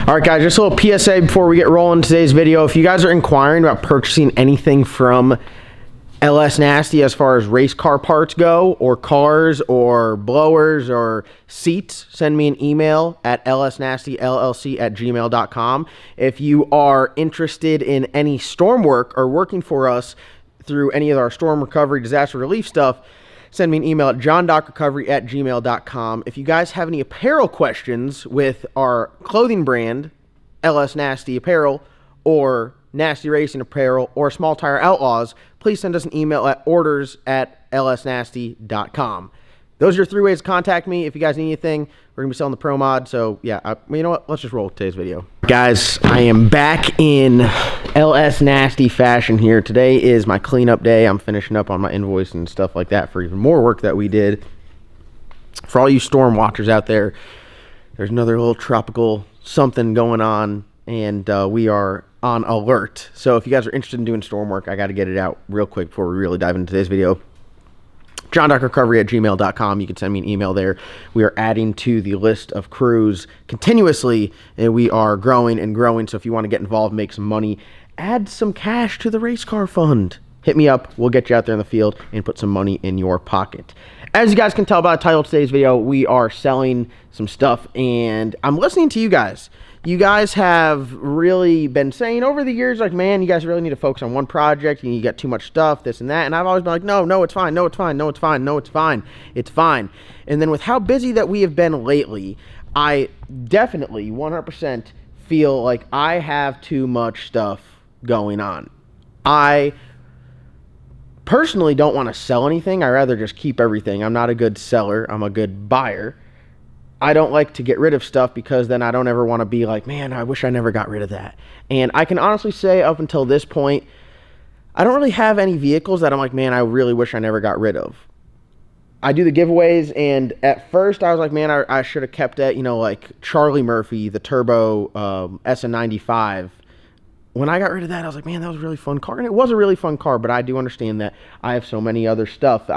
All right, guys, just a little PSA before we get rolling today's video. If you guys are inquiring about purchasing anything from LS Nasty as far as race car parts go, or cars, or blowers, or seats, send me an email at lsnastyllc@gmail.com. If you are interested in any storm work or working for us through any of our storm recovery, disaster relief stuff, send me an email at john.recovery@gmail.com. If you guys have any apparel questions with our clothing brand, LS Nasty Apparel, or Nasty Racing Apparel, or Small Tire Outlaws, please send us an email at orders@lsnasty.com. Those are your three ways to contact me. If you guys need anything, we're going to be selling the Pro Mod. So, yeah, you know what? Let's just roll with today's video. Guys, I am back in LS Nasty fashion here. Today is my cleanup day. I'm finishing up on my invoice and stuff like that for even more work that we did. For all you storm watchers out there, there's another little tropical something going on, and we are on alert. So if you guys are interested in doing storm work, I got to get it out real quick before we really dive into today's video. john.recovery@gmail.com. You can send me an email there. We are adding to the list of crews continuously, and we are growing and growing. So if you want to get involved, make some money, add some cash to the race car fund, hit me up. We'll get you out there in the field and put some money in your pocket. As you guys can tell by the title of today's video, we are selling some stuff, and I'm listening to you guys. You guys have really been saying over the years, like, man, you guys really need to focus on one project, and you got too much stuff, this and that. And I've always been like, no, it's fine. No, it's fine. No, it's fine. No, it's fine. It's fine. And then with how busy that we have been lately, I definitely 100% feel like I have too much stuff going on. I personally don't want to sell anything. I rather just keep everything. I'm not a good seller. I'm a good buyer. I don't like to get rid of stuff because then I don't ever want to be like, man, I wish I never got rid of that. And I can honestly say up until this point, I don't really have any vehicles that I'm like, man, I really wish I never got rid of. I do the giveaways, and at first I was like, man, I should have kept that, you know, like Charlie Murphy, the Turbo SN95. When I got rid of that, I was like, man, that was a really fun car. And it was a really fun car, but I do understand that I have so many other stuff.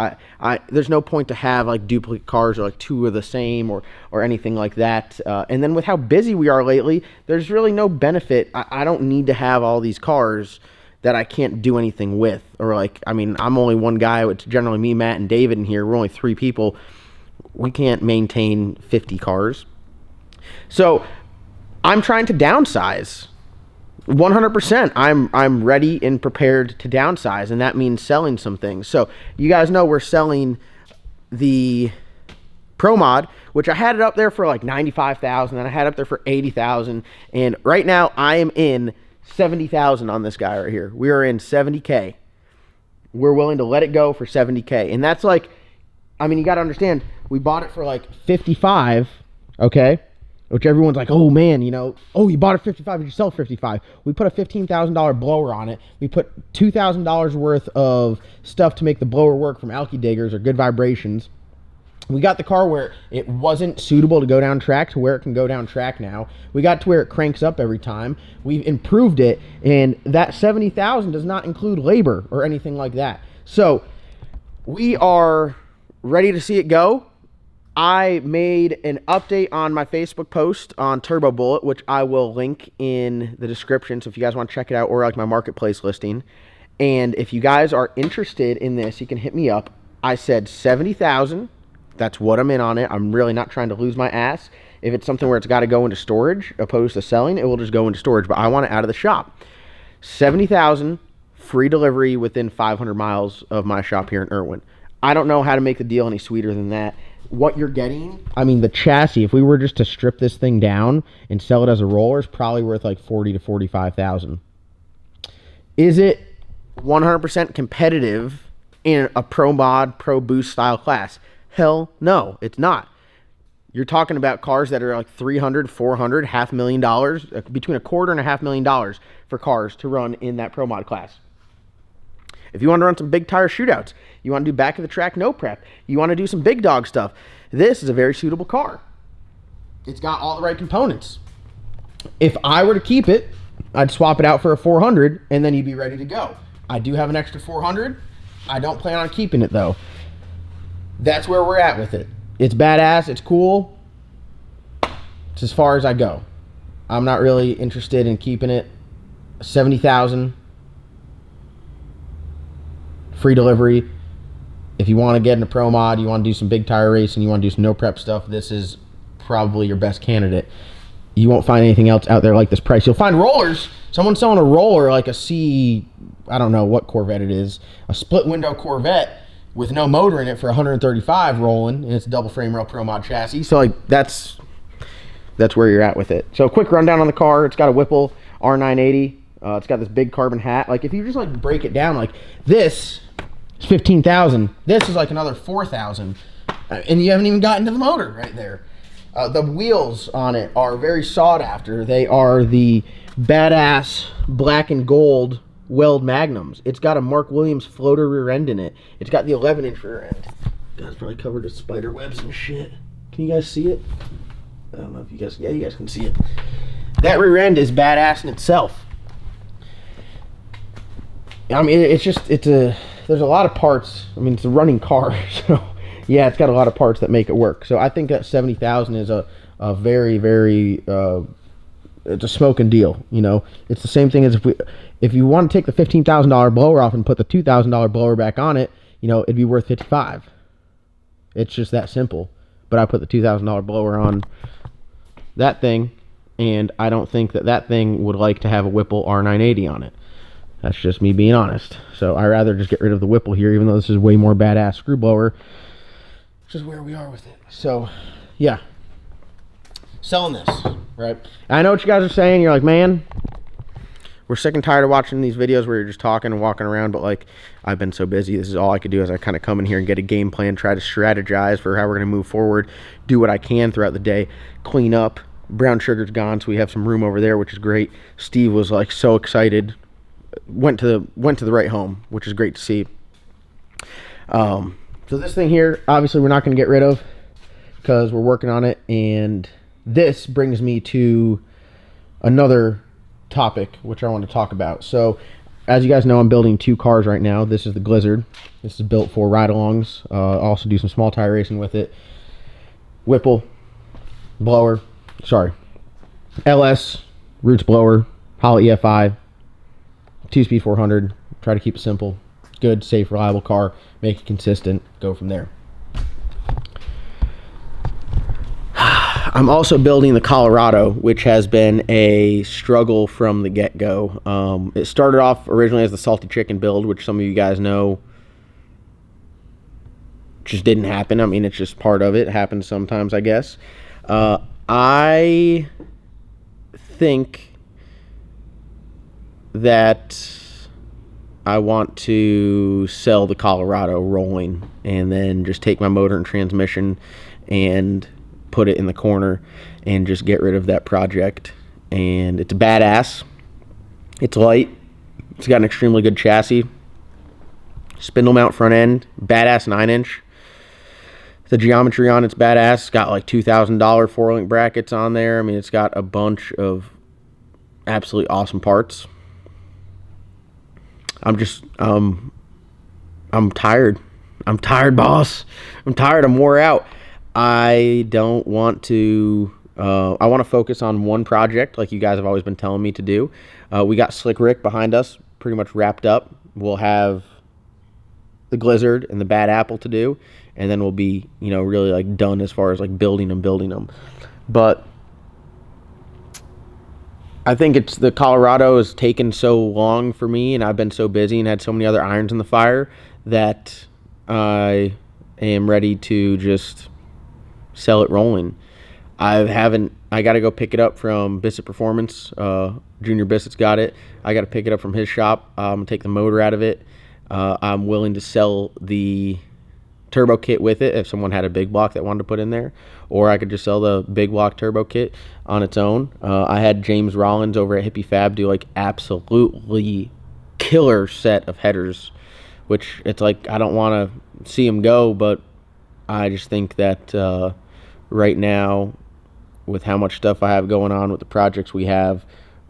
There's no point to have like duplicate cars or like two of the same or anything like that. And then with how busy we are lately, there's really no benefit. I don't need to have all these cars that I can't do anything with. Or like, I mean, I'm only one guy. It's generally me, Matt, and David in here. We're only three people. We can't maintain 50 cars. So I'm trying to downsize. 100%. I'm ready and prepared to downsize, and that means selling some things. So you guys know we're selling the Pro Mod, which I had it up there for like $95,000, and I had it up there for $80,000, and right now I am in $70,000 on this guy right here. We are in $70K. We're willing to let it go for $70K, and that's like, I mean, you got to understand, we bought it for like $55, okay? Which everyone's like, oh man, you know, oh, you bought it for $55, you sell it for $55. We put a $15,000 blower on it. We put $2,000 worth of stuff to make the blower work from Alky Diggers or Good Vibrations. We got the car where it wasn't suitable to go down track to where it can go down track now. We got to where it cranks up every time. We've improved it, and that $70,000 does not include labor or anything like that. So we are ready to see it go. I made an update on my Facebook post on Turbo Bullet, which I will link in the description. So if you guys want to check it out, or like my marketplace listing. And if you guys are interested in this, you can hit me up. I said $70,000. That's what I'm in on it. I'm really not trying to lose my ass. If it's something where it's got to go into storage opposed to selling, it will just go into storage. But I want it out of the shop. $70,000, free delivery within 500 miles of my shop here in Erwin. I don't know how to make the deal any sweeter than that. What you're getting, I mean, the chassis, if we were just to strip this thing down and sell it as a roller, is probably worth like $40,000 to $45,000. Is it 100% competitive in a Pro Mod, Pro Boost style class? Hell no, it's not. You're talking about cars that are like $300,000, $400,000, $500,000, between $250,000 and $500,000 for cars to run in that Pro Mod class. If you want to run some big tire shootouts, you want to do back of the track no prep, you want to do some big dog stuff, this is a very suitable car. It's got all the right components. If I were to keep it, I'd swap it out for a 400, and then you'd be ready to go. I do have an extra 400. I don't plan on keeping it, though. That's where we're at with it. It's badass. It's cool. It's as far as I go. I'm not really interested in keeping it. 70,000 free delivery. If you want to get into pro mod, you want to do some big tire racing, you want to do some no prep stuff, this is probably your best candidate. You won't find anything else out there like this price. You'll find rollers. Someone's selling a roller like a C, I don't know what Corvette it is, a split window Corvette with no motor in it for 135 rolling, and it's a double frame rail pro mod chassis. So like that's where you're at with it. So quick rundown on the car. It's got a Whipple R980. It's got this big carbon hat. Like if you just like break it down, like this is 15,000. This is like another 4,000, and you haven't even gotten to the motor right there. The wheels on it are very sought after. They are the badass black and gold Weld Magnums. It's got a Mark Williams floater rear end in it. It's got the 11-inch rear end. Guys probably covered with spider webs and shit. Can you guys see it? I don't know if you guys, yeah, you guys can see it. That rear end is badass in itself. I mean, there's a lot of parts. I mean, it's a running car, so yeah, it's got a lot of parts that make it work. So I think that 70,000 is a very, very, it's a smoking deal. You know, it's the same thing as if you want to take the $15,000 blower off and put the $2,000 blower back on it, you know, it'd be worth 55. It's just that simple. But I put the $2,000 blower on that thing, and I don't think that thing would like to have a Whipple R980 on it. That's just me being honest. So I rather just get rid of the Whipple here, even though this is way more badass screw blower. Which is where we are with it. So, yeah. Selling this, right? I know what you guys are saying. You're like, man, we're sick and tired of watching these videos where you're just talking and walking around, but like, I've been so busy. This is all I could do is I kind of come in here and get a game plan, try to strategize for how we're going to move forward, do what I can throughout the day, clean up. Brown sugar's gone, so we have some room over there, which is great. Steve was like so excited. Went to the right home, which is great to see. So this thing here, obviously we're not going to get rid of because we're working on it, and this brings me to another topic which I want to talk about. So as you guys know, I'm building two cars right now. This is the Blizzard. This is built for ride-alongs. Also do some small tire racing with it. Whipple blower, sorry, LS Roots blower, Holley EFI, 2-speed 400. Try to keep it simple, good, safe, reliable car. Make it consistent. Go from there. I'm also building the Colorado, which has been a struggle from the get-go. It started off originally as the salty chicken build, which some of you guys know just didn't happen. I mean, it's just part of it. It happens sometimes, I guess. I think that I want to sell the Colorado rolling and then just take my motor and transmission and put it in the corner and just get rid of that project. And it's badass. It's light. It's got an extremely good chassis. Spindle mount front end. Badass 9-inch. The geometry on it's badass. It's got like $2,000 4-link brackets on there. I mean, it's got a bunch of absolutely awesome parts. I'm tired. I'm tired, boss. I'm tired. I'm wore out. I don't want to, I want to focus on one project like you guys have always been telling me to do. We got Slick Rick behind us, pretty much wrapped up. We'll have the Blizzard and the Bad Apple to do, and then we'll be, you know, really like done as far as like building them. But I think it's the Colorado has taken so long for me, and I've been so busy and had so many other irons in the fire that I am ready to just sell it rolling. I got to go pick it up from Bissett Performance. Junior Bissett's got it. I got to pick it up from his shop. I'm going to take the motor out of it. I'm willing to sell the turbo kit with it if someone had a big block that wanted to put in there, or I could just sell the big block turbo kit on its own. I had James Rollins over at Hippie Fab do like absolutely killer set of headers, which it's like I don't want to see him go, but I just think that right now with how much stuff I have going on with the projects we have,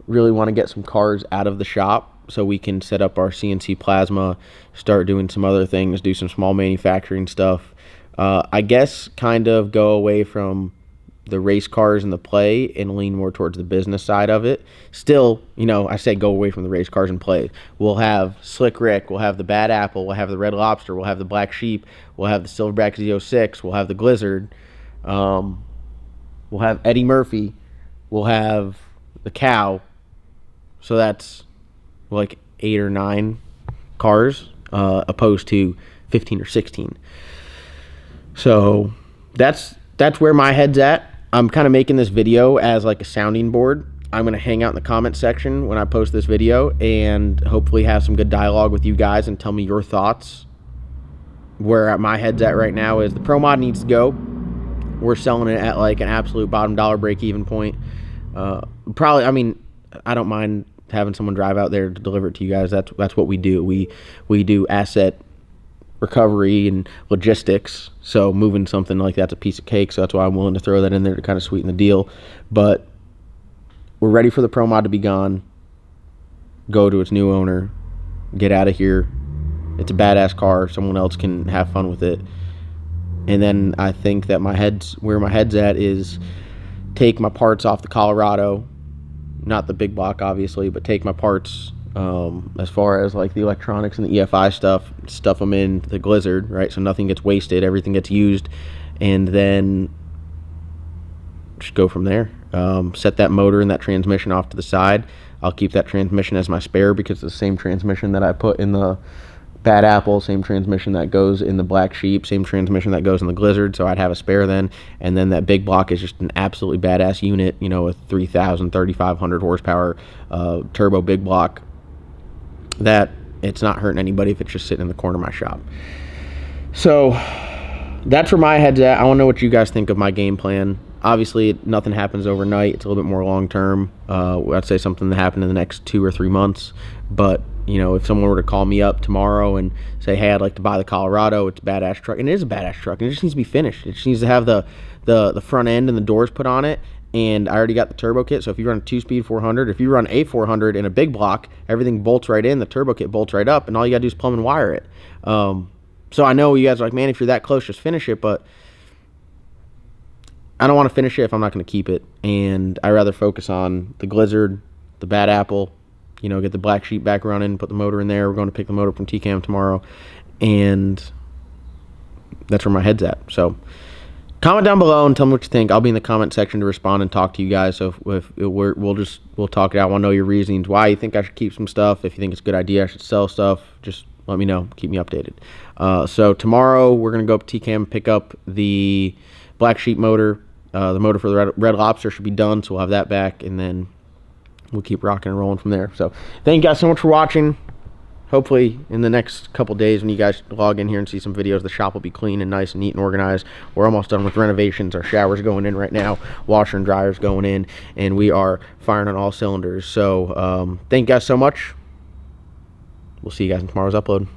really want to get some cars out of the shop so we can set up our CNC plasma, start doing some other things, do some small manufacturing stuff. I guess kind of go away from the race cars and the play and lean more towards the business side of it. Still, you know, I say go away from the race cars and play. We'll have Slick Rick, we'll have the Bad Apple, we'll have the Red Lobster, we'll have the Black Sheep, we'll have the Silverback Z06, we'll have the Blizzard, we'll have Eddie Murphy, we'll have the Cow. So that's like 8 or 9 cars, opposed to 15 or 16. So that's where my head's at. I'm kind of making this video as like a sounding board. I'm going to hang out in the comment section when I post this video and hopefully have some good dialogue with you guys and tell me your thoughts. Where my head's at right now is the Pro Mod needs to go. We're selling it at like an absolute bottom dollar break-even point. Probably, I mean, I don't mind having someone drive out there to deliver it to you guys. That's what we do. We do asset recovery and logistics, so moving something like that's a piece of cake, so that's why I'm willing to throw that in there to kind of sweeten the deal. But we're ready for the Pro Mod to be gone, go to its new owner, get out of here. It's a badass car, someone else can have fun with it. And then I think that where my head's at is take my parts off the Colorado, not the big block obviously, but take my parts as far as like the electronics and the EFI stuff them in the Blizzard, right? So nothing gets wasted, everything gets used, and then just go from there. Set that motor and that transmission off to the side. I'll keep that transmission as my spare because it's the same transmission that I put in the Bad Apple, same transmission that goes in the Black Sheep, same transmission that goes in the Blizzard, so I'd have a spare then. And then that big block is just an absolutely badass unit, you know, a 3,500 horsepower turbo big block that it's not hurting anybody if it's just sitting in the corner of my shop. So that's where my head's at. I want to know what you guys think of my game plan. Obviously, nothing happens overnight. It's a little bit more long-term. I'd say something that happened in the next 2 or 3 months. But, you know, if someone were to call me up tomorrow and say, hey, I'd like to buy the Colorado, it's a badass truck. And it is a badass truck. And it just needs to be finished. It just needs to have the front end and the doors put on it. And I already got the turbo kit, so if you run a 2-speed 400, if you run a 400 in a big block, everything bolts right in, the turbo kit bolts right up, and all you gotta do is plumb and wire it. So I know you guys are like, man, if you're that close, just finish it, but I don't want to finish it if I'm not going to keep it, and I rather focus on the Blizzard, the Bad Apple, you know, get the Black Sheep back running, put the motor in there. We're going to pick the motor from TCAM tomorrow, and that's where my head's at. So comment down below and tell me what you think. I'll be in the comment section to respond and talk to you guys. So we'll talk it out. I want to know your reasons why you think I should keep some stuff. If you think it's a good idea I should sell stuff, just let me know. Keep me updated. So tomorrow we're gonna go up to TCAM, pick up the Black Sheep motor. The motor for the Red Lobster should be done, so we'll have that back, and then we'll keep rocking and rolling from there. So thank you guys so much for watching. Hopefully in the next couple days when you guys log in here and see some videos, the shop will be clean and nice and neat and organized. We're almost done with renovations. Our shower's going in right now, washer and dryer's going in, and we are firing on all cylinders. So thank you guys so much. We'll see you guys in tomorrow's upload.